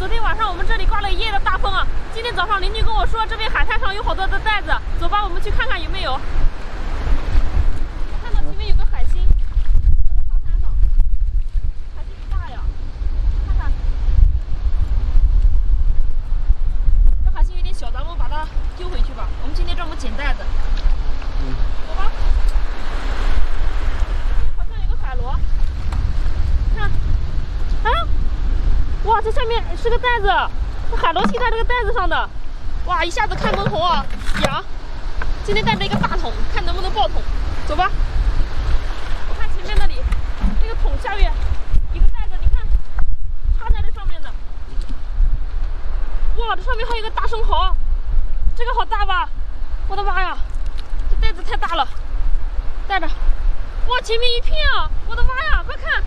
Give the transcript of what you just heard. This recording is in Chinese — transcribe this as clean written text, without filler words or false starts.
昨天晚上我们这里刮了一夜的大风啊！今天早上邻居跟我说，这边海滩上有好多的袋子，走吧，我们去看看有没有。看到前面有个海星，在这个沙滩上，海星不大呀，看看。这海星有点小，咱们把它丢回去吧。我们今天专门捡袋子。走吧。这边好像有个海螺，看，啊！哇，这下面是个袋子，这海螺系在这个袋子上的，哇，一下子看门红啊！痒，今天带着一个大桶，看能不能爆桶。走吧，我看前面那里，那个桶下面一个袋子，你看，插在这上面的。哇，这上面还有一个大生蚝，这个好大吧？我的妈呀，这袋子太大了，带着。哇，前面一片啊！我的妈呀，快看！